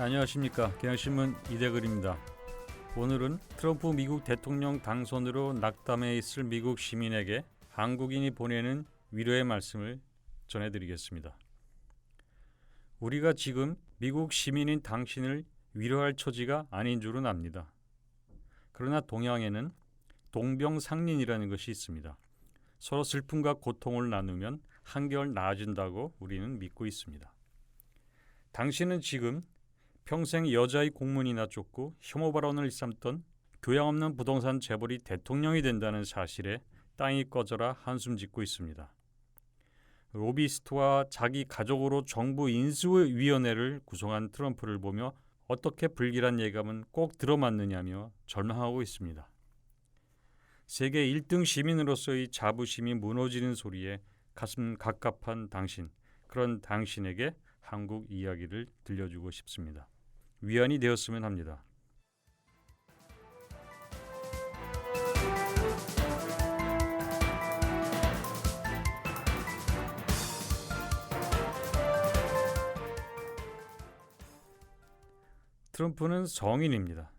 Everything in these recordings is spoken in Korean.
안녕하십니까. 경향신문 이대글입니다. 오늘은 트럼프 미국 대통령 당선으로 낙담해 있을 미국 시민에게 한국인이 보내는 위로의 말씀을 전해드리겠습니다. 우리가 지금 미국 시민인 당신을 위로할 처지가 아닌 줄은 압니다. 그러나 동양에는 동병상련이라는 것이 있습니다. 서로 슬픔과 고통을 나누면 한결 나아진다고 우리는 믿고 있습니다. 당신은 지금 평생 여자의 공문이나 쫓고 혐오 발언을 일삼던 교양 없는 부동산 재벌이 대통령이 된다는 사실에 땅이 꺼져라 한숨 짓고 있습니다. 로비스트와 자기 가족으로 정부 인수위원회를 구성한 트럼프를 보며 어떻게 불길한 예감은 꼭 들어맞느냐며 절망하고 있습니다. 세계 1등 시민으로서의 자부심이 무너지는 소리에 가슴 갑갑한 당신, 그런 당신에게 한국 이야기를 들려주고 싶습니다. 위안이 되었으면 합니다. 트럼프는 성인입니다.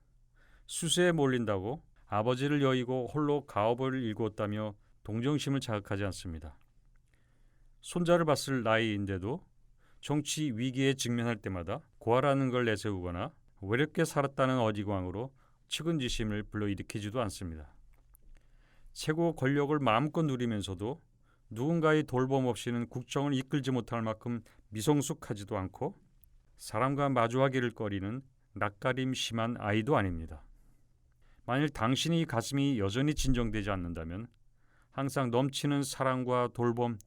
수세에 몰린다고 아버지를 여의고 홀로 가업을 일궜다며 동정심을 자극하지 않습니다. 손자를 봤을 나이인데도 정치 위기에 직면할 때마다 고아라는 걸 내세우거나 외롭게 살았다는 어지광으로 측은지심을 불러일으키지도 않습니다. 최고 권력을 마음껏 누리면서도 누군가의 돌봄 없이는 국정을 이끌지 못할 만큼 미성숙하지도 않고 사람과 마주하기를 꺼리는 낯가림 심한 아이도 아닙니다. 만일 당신의 가슴이 여전히 진정되지 않는다면 항상 넘치는 사랑과 돌봄,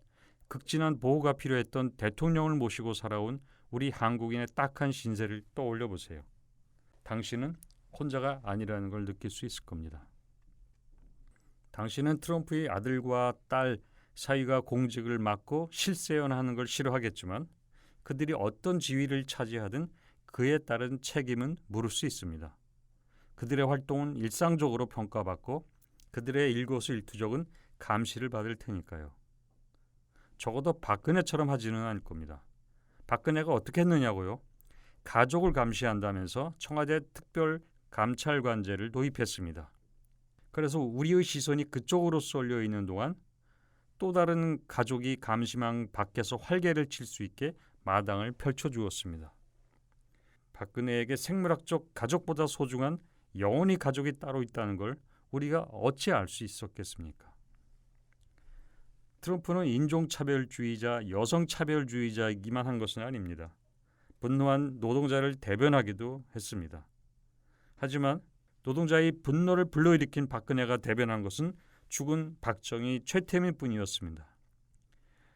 극진한 보호가 필요했던 대통령을 모시고 살아온 우리 한국인의 딱한 신세를 떠올려 보세요. 당신은 혼자가 아니라는 걸 느낄 수 있을 겁니다. 당신은 트럼프의 아들과 딸 사위가 공직을 맡고 실세연하는 걸 싫어하겠지만 그들이 어떤 지위를 차지하든 그에 따른 책임은 물을 수 있습니다. 그들의 활동은 일상적으로 평가받고 그들의 일거수일투족은 감시를 받을 테니까요. 적어도 박근혜처럼 하지는 않을 겁니다. 박근혜가 어떻게 했느냐고요? 가족을 감시한다면서 청와대 특별감찰관제를 도입했습니다. 그래서 우리의 시선이 그쪽으로 쏠려 있는 동안 또 다른 가족이 감시망 밖에서 활개를 칠 수 있게 마당을 펼쳐주었습니다. 박근혜에게 생물학적 가족보다 소중한 영혼의 가족이 따로 있다는 걸 우리가 어찌 알 수 있었겠습니까? 트럼프는 인종차별주의자, 여성차별주의자이기만 한 것은 아닙니다. 분노한 노동자를 대변하기도 했습니다. 하지만 노동자의 분노를 불러일으킨 박근혜가 대변한 것은 죽은 박정희, 최태민 뿐이었습니다.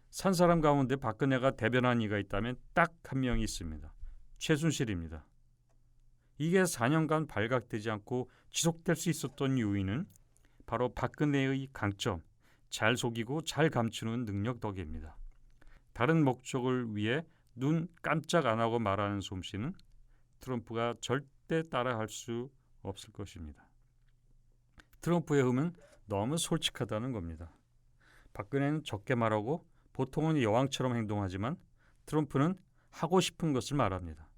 산 사람 가운데 박근혜가 대변한 이가 있다면 딱 한 명이 있습니다. 최순실입니다. 이게 4년간 발각되지 않고 지속될 수 있었던 요인은 바로 박근혜의 강점, 잘 속이고 잘 감추는 능력 덕입니다. 다른 목적을 위해 눈 깜짝 안 하고 말하는 솜씨는 트럼프가 절대 따라할 수 없을 것입니다. 트럼프의 흠은 너무 솔직하다는 겁니다. 박근혜는 적게 말하고 보통은 여왕처럼 행동하지만 트럼프는 하고 싶은 것을 말합니다.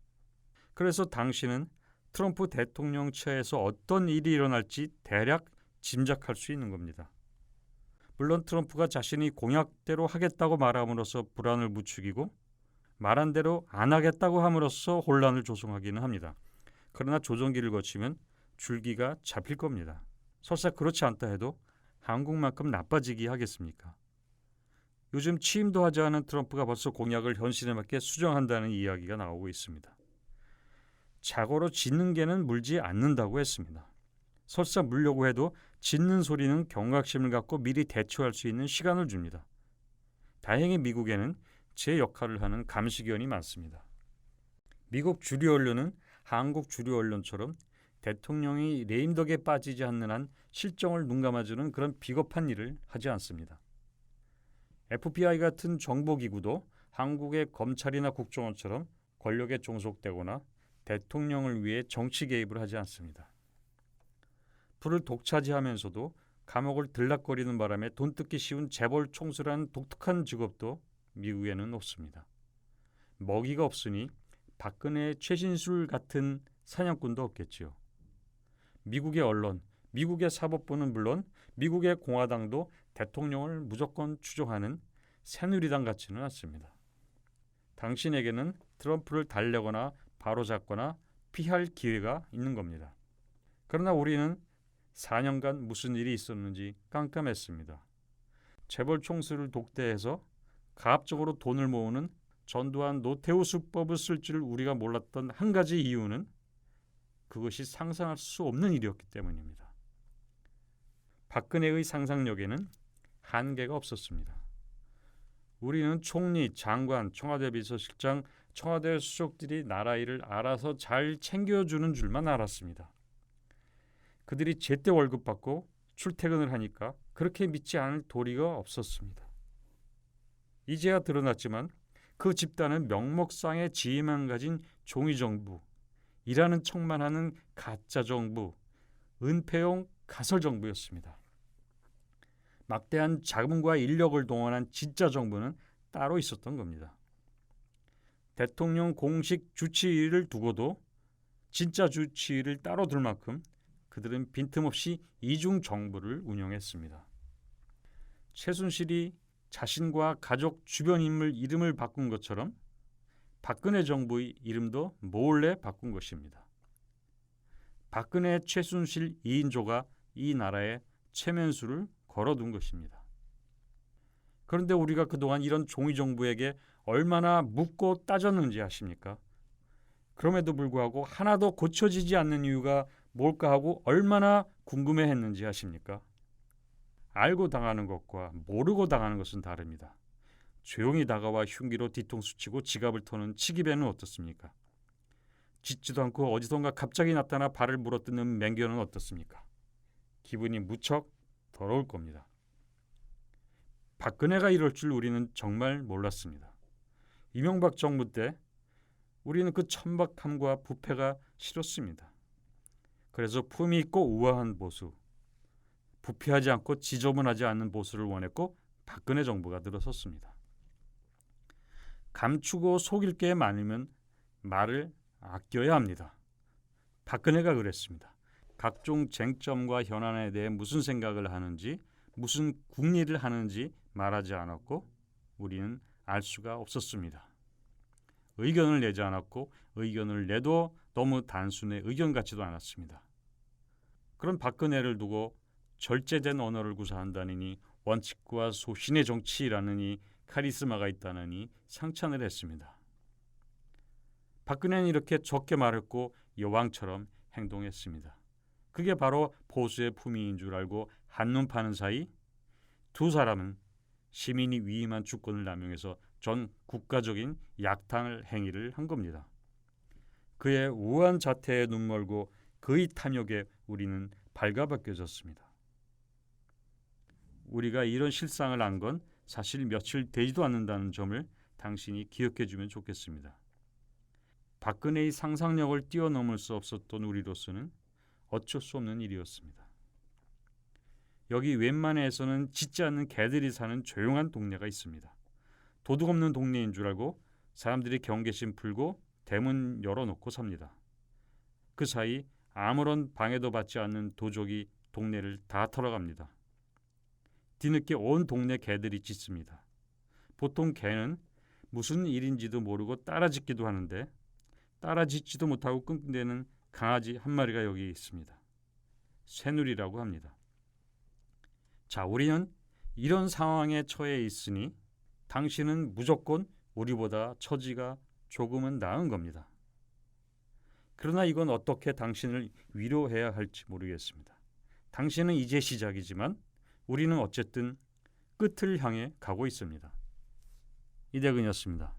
그래서 당신은 트럼프 대통령 처에서 어떤 일이 일어날지 대략 짐작할 수 있는 겁니다. 물론 트럼프가 자신이 공약대로 하겠다고 말함으로써 불안을 부추기고 말한 대로 안 하겠다고 함으로써 혼란을 조성하기는 합니다. 그러나 조정기를 거치면 줄기가 잡힐 겁니다. 설사 그렇지 않다 해도 한국만큼 나빠지기 하겠습니까? 요즘 취임도 하지 않은 트럼프가 벌써 공약을 현실에 맞게 수정한다는 이야기가 나오고 있습니다. 자고로 짖는 개는 물지 않는다고 했습니다. 설사 물려고 해도 짖는 소리는 경각심을 갖고 미리 대처할 수 있는 시간을 줍니다. 다행히 미국에는 제 역할을 하는 감시견이 많습니다. 미국 주류 언론은 한국 주류 언론처럼 대통령이 레임덕에 빠지지 않는 한 실정을 눈감아주는 그런 비겁한 일을 하지 않습니다. FBI 같은 정보기구도 한국의 검찰이나 국정원처럼 권력에 종속되거나 대통령을 위해 정치 개입을 하지 않습니다. 불을 독차지하면서도 감옥을 들락거리는 바람에 돈 뜯기 쉬운 재벌 총수라는 독특한 직업도 미국에는 없습니다. 먹이가 없으니 박근혜 최신술 같은 사냥꾼도 없겠지요. 미국의 언론, 미국의 사법부는 물론 미국의 공화당도 대통령을 무조건 추종하는 새누리당 같지는 않습니다. 당신에게는 트럼프를 달래거나 바로잡거나 피할 기회가 있는 겁니다. 그러나 우리는 4년간 무슨 일이 있었는지 깜깜했습니다. 재벌 총수를 독대해서 가압적으로 돈을 모으는 전두환 노태우 수법을 쓸 줄 우리가 몰랐던 한 가지 이유는 그것이 상상할 수 없는 일이었기 때문입니다. 박근혜의 상상력에는 한계가 없었습니다. 우리는 총리, 장관, 청와대 비서실장, 청와대 수석들이 나라 일을 알아서 잘 챙겨주는 줄만 알았습니다. 그들이 제때 월급 받고 출퇴근을 하니까 그렇게 믿지 않을 도리가 없었습니다. 이제야 드러났지만 그 집단은 명목상의 지위만 가진 종이정부, 일하는 척만 하는 가짜정부, 은폐용 가설정부였습니다. 막대한 자금과 인력을 동원한 진짜 정부는 따로 있었던 겁니다. 대통령 공식 주치의를 두고도 진짜 주치의를 따로 둘 만큼 그들은 빈틈없이 이중 정부를 운영했습니다. 최순실이 자신과 가족 주변 인물 이름을 바꾼 것처럼 박근혜 정부의 이름도 몰래 바꾼 것입니다. 박근혜 최순실 2인조가 이 나라에 최면수를 걸어둔 것입니다. 그런데 우리가 그동안 이런 종이정부에게 얼마나 묻고 따졌는지 아십니까? 그럼에도 불구하고 하나도 고쳐지지 않는 이유가 뭘까 하고 얼마나 궁금해했는지 아십니까? 알고 당하는 것과 모르고 당하는 것은 다릅니다. 조용히 다가와 흉기로 뒤통수 치고 지갑을 터는 치기배는 어떻습니까? 짖지도 않고 어디선가 갑자기 나타나 발을 물어뜯는 맹견은 어떻습니까? 기분이 무척 더러울 겁니다. 박근혜가 이럴 줄 우리는 정말 몰랐습니다. 이명박 정부 때 우리는 그 천박함과 부패가 싫었습니다. 그래서 품위 있고 우아한 보수, 부패하지 않고 지저분하지 않는 보수를 원했고 박근혜 정부가 들어섰습니다. 감추고 속일 게 많으면 말을 아껴야 합니다. 박근혜가 그랬습니다. 각종 쟁점과 현안에 대해 무슨 생각을 하는지, 무슨 궁리를 하는지 말하지 않았고 우리는 알 수가 없었습니다. 의견을 내지 않았고 의견을 내도 너무 단순해 의견 같지도 않았습니다. 그런 박근혜를 두고 절제된 언어를 구사한다느니 원칙과 소신의 정치라느니 카리스마가 있다느니 상찬을 했습니다. 박근혜는 이렇게 적게 말했고 여왕처럼 행동했습니다. 그게 바로 보수의 품위인 줄 알고 한눈 파는 사이 두 사람은 시민이 위임한 주권을 남용해서 전 국가적인 약탈 행위를 한 겁니다. 그의 우한 자태에 눈멀고 그의 탐욕에 우리는 발가벗겨졌습니다. 우리가 이런 실상을 안 건 사실 며칠 되지도 않는다는 점을 당신이 기억해 주면 좋겠습니다. 박근혜의 상상력을 뛰어넘을 수 없었던 우리로서는 어쩔 수 없는 일이었습니다. 여기 웬만해서는 짖지 않는 개들이 사는 조용한 동네가 있습니다. 도둑 없는 동네인 줄 알고 사람들이 경계심 풀고 대문 열어놓고 삽니다. 그 사이 아무런 방해도 받지 않는 도적이 동네를 다 털어갑니다. 뒤늦게 온 동네 개들이 짖습니다. 보통 개는 무슨 일인지도 모르고 따라 짖기도 하는데 따라 짖지도 못하고 끙끙대는 강아지 한 마리가 여기 있습니다. 새누리라고 합니다. 자, 우리는 이런 상황에 처해 있으니 당신은 무조건 우리보다 처지가 조금은 나은 겁니다. 그러나 이건 어떻게 당신을 위로해야 할지 모르겠습니다. 당신은 이제 시작이지만 우리는 어쨌든 끝을 향해 가고 있습니다. 이대근이었습니다.